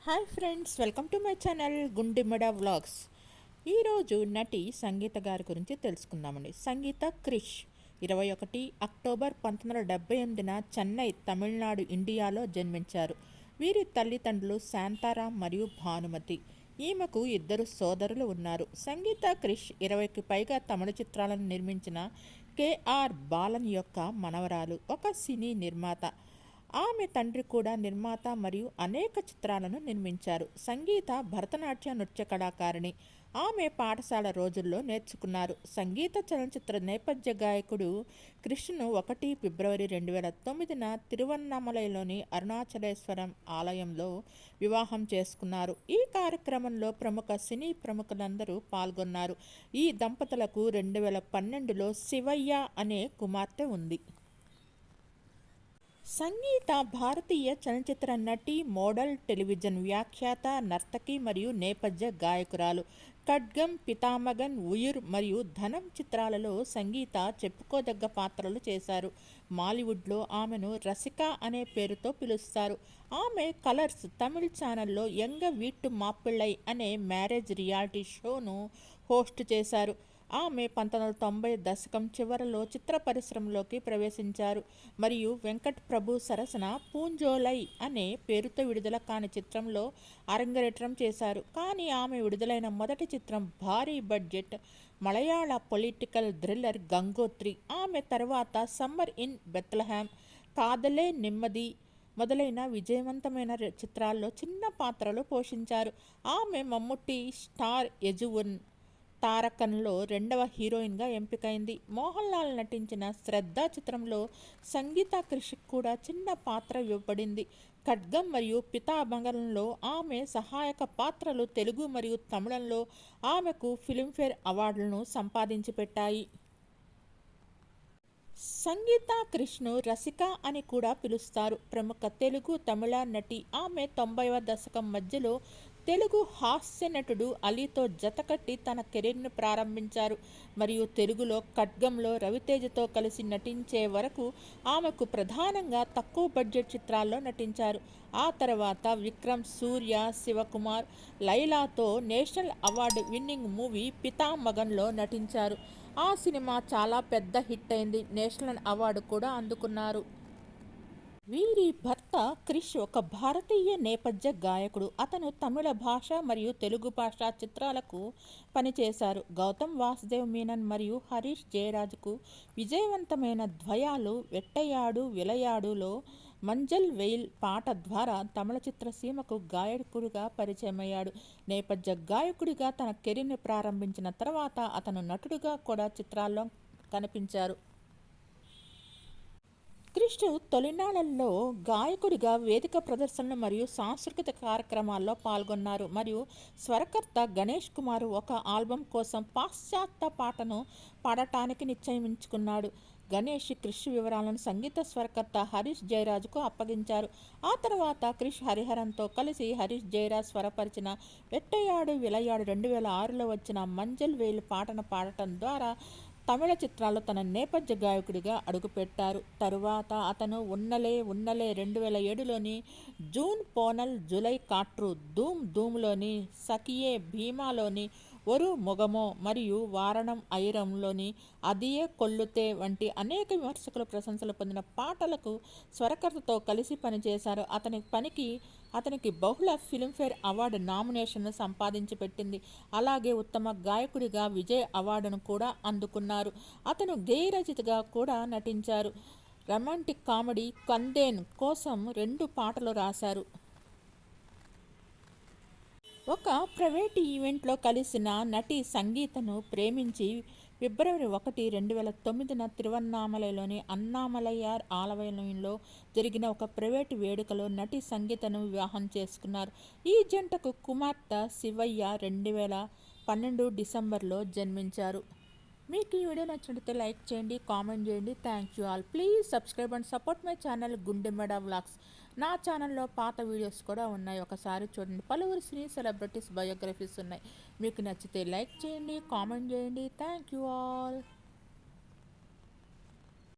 Hi friends, welcome to my channel Gundimeda vlogs. ఈరోజు నటి సంగీత గారి గురించి తెలుసుకుందామండి. సంగీత క్రిష్ 21 అక్టోబర్ 1978న చెన్నై, తమిళనాడు, ఇండియాలో జన్మించారు. వీరి తల్లిదండ్రులు శాంతారాం మరియు భానుమతి. ఈమెకు 2 సోదరులు ఉన్నారు. సంగీత క్రిష్ 20కి పైగా తమిళ చిత్రాలను నిర్మించిన కేఆర్ బాలన్ యొక్క మనవరాలు, ఒక సినీ నిర్మాత. ఆమె తండ్రి కూడా నిర్మాత మరియు అనేక చిత్రాలను నిర్మించారు. సంగీత భరతనాట్య నృత్య కళాకారిణి. ఆమె పాఠశాల రోజుల్లో నేర్చుకున్నారు. సంగీత చలనచిత్ర నేపథ్య గాయకుడు కృష్ణను 1 ఫిబ్రవరి 2009న తిరువన్నామలైలోని అరుణాచలేశ్వరం ఆలయంలో వివాహం చేసుకున్నారు. ఈ కార్యక్రమంలో ప్రముఖ సినీ ప్రముఖులందరూ పాల్గొన్నారు. ఈ దంపతులకు 2012లో శివయ్య అనే కుమార్తె ఉంది. సంగీత భారతీయ చలనచిత్ర నటి, మోడల్, టెలివిజన్ వ్యాఖ్యాత, నర్తకి మరియు నేపథ్య గాయకురాలు. ఖడ్గం, పితామగన్, ఉయుర్ మరియు ధనం చిత్రాలలో సంగీత చెప్పుకోదగ్గ పాత్రలు చేశారు. మాలీవుడ్లో ఆమెను రసిక అనే పేరుతో పిలుస్తారు. ఆమె కలర్స్ తమిళ ఛానల్లో యంగ వీట్టు మాపిళ్ళై అనే మ్యారేజ్ రియాలిటీ షోను హోస్ట్ చేశారు. ఆమె 1990 దశకం చివరలో చిత్ర పరిశ్రమలోకి ప్రవేశించారు మరియు వెంకట్ ప్రభు సరసన పూంజోలై అనే పేరుతో విడుదల కాని చిత్రంలో అరంగేట్రం చేశారు. కానీ ఆమె విడుదలైన మొదటి చిత్రం భారీ బడ్జెట్ మలయాళ పొలిటికల్ థ్రిల్లర్ గంగోత్రి. ఆమె తర్వాత సమ్మర్ ఇన్ బెత్లెహేమ్, కాదలే నెమ్మది మొదలైన విజయవంతమైన చిత్రాల్లో చిన్న పాత్రలు పోషించారు. ఆమె మమ్ముట్టి స్టార్ యజువన్ తారకన్లో 2వ హీరోయిన్గా ఎంపికైంది. మోహన్ లాల్ నటించిన శ్రద్ధ చిత్రంలో సంగీత క్రిష్కి కూడా చిన్న పాత్ర ఇవ్వబడింది. ఖడ్గం మరియు పితామగన్లో ఆమె సహాయక పాత్రలు తెలుగు మరియు తమిళంలో ఆమెకు ఫిల్మ్ఫేర్ అవార్డులను సంపాదించి పెట్టాయి. సంగీత క్రిష్ను రసిక అని కూడా పిలుస్తారు. ప్రముఖ తెలుగు, తమిళ నటి. ఆమె 90వ దశకం మధ్యలో తెలుగు హాస్య నటుడు అలీతో జతకట్టి తన కెరీర్ను ప్రారంభించారు మరియు తెలుగులో ఖడ్గంలో రవితేజతో కలిసి నటించే వరకు ఆమెకు ప్రధానంగా తక్కువ బడ్జెట్ చిత్రాల్లో నటించారు. ఆ తర్వాత విక్రమ్, సూర్య, శివకుమార్, లైలాతో నేషనల్ అవార్డు విన్నింగ్ మూవీ పితామగన్లో నటించారు. ఆ సినిమా చాలా పెద్ద హిట్ అయింది. నేషనల్ అవార్డు కూడా అందుకున్నారు. వీరి భర్త క్రిష్ ఒక భారతీయ నేపథ్య గాయకుడు. అతను తమిళ భాష మరియు తెలుగు భాష చిత్రాలకు పనిచేశారు. గౌతమ్ వాసుదేవ్ మీనన్ మరియు హరీష్ జయరాజ్కు విజయవంతమైన ద్వయాలు వెట్టయాడు విలయాడులో మంజల్ వెయిల్ పాట ద్వారా తమిళ చిత్రసీమకు గాయకుడిగా పరిచయమయ్యాడు. నేపథ్య గాయకుడిగా తన కెరీర్ని ప్రారంభించిన తర్వాత అతను నటుడిగా కూడా చిత్రాల్లో కనిపించారు. క్రిష్ తొలినాళ్లలో గాయకుడిగా వేదిక ప్రదర్శనలు మరియు సాంస్కృతిక కార్యక్రమాల్లో పాల్గొన్నారు మరియు స్వరకర్త గణేష్ కుమార్ ఒక ఆల్బం కోసం పాశ్చాత్య పాటను పాడటానికి నిశ్చయించుకున్నాడు. గణేష్ క్రిష్ వివరాలను సంగీత స్వరకర్త హరీష్ జయరాజ్కు అప్పగించారు. ఆ తర్వాత క్రిష్ హరిహరన్తో కలిసి హరీష్ జయరాజ్ స్వరపరిచిన వెట్టయాడు విలయాడు 2006లో వచ్చిన మంజల్ వేలు పాటను పాడటం ద్వారా తమిళ చిత్రాల్లో తన నేపథ్య గాయకుడిగా అడుగుపెట్టారు. తరువాత అతను ఉన్నలే ఉన్నలే 2007లోని జూన్ పోనల్ జులై కాట్రు, ధూమ్ ధూమ్లోని సఖియే, భీమాలోని ఒరు మొగమో మరియు వారణం ఐరంలోని అదియే కొల్లుతే వంటి అనేక విమర్శకుల ప్రశంసలు పొందిన పాటలకు స్వరకర్తతో కలిసి పనిచేశారు. అతనికి బహుళ ఫిల్మ్ఫేర్ అవార్డు నామినేషన్ను సంపాదించి పెట్టింది. అలాగే ఉత్తమ గాయకుడిగా విజయ్ అవార్డును కూడా అందుకున్నారు. అతను గేయ రచయితగా కూడా నటించారు. రొమాంటిక్ కామెడీ కందేన్ కోసం 2 పాటలు రాశారు. ఒక ప్రైవేటు ఈవెంట్లో కలిసిన నటి సంగీతను ప్రేమించి ఫిబ్రవరి 1, 2009న తిరువన్నామలైలోని అన్నామలయార్ ఆలయంలో జరిగిన ఒక ప్రైవేటు వేడుకలో నటి సంగీతను వివాహం చేసుకున్నారు. ఈ జంటకు కుమార్తె శివయ్య 2012 డిసెంబర్లో జన్మించారు. మీకు ఈ వీడియో నచ్చినట్లయితే లైక్ చేయండి, కామెంట్ చేయండి. Thank you all. Please subscribe and support my channel Gundemeda vlogs. నా ఛానల్లో పాత వీడియోస్ కూడా ఉన్నాయి, ఒకసారి చూడండి. పలువురు సినీ సెలబ్రిటీస్ బయోగ్రఫీస్ ఉన్నాయి. మీకు నచ్చితే లైక్ చేయండి, కామెంట్ చేయండి. Thank you all.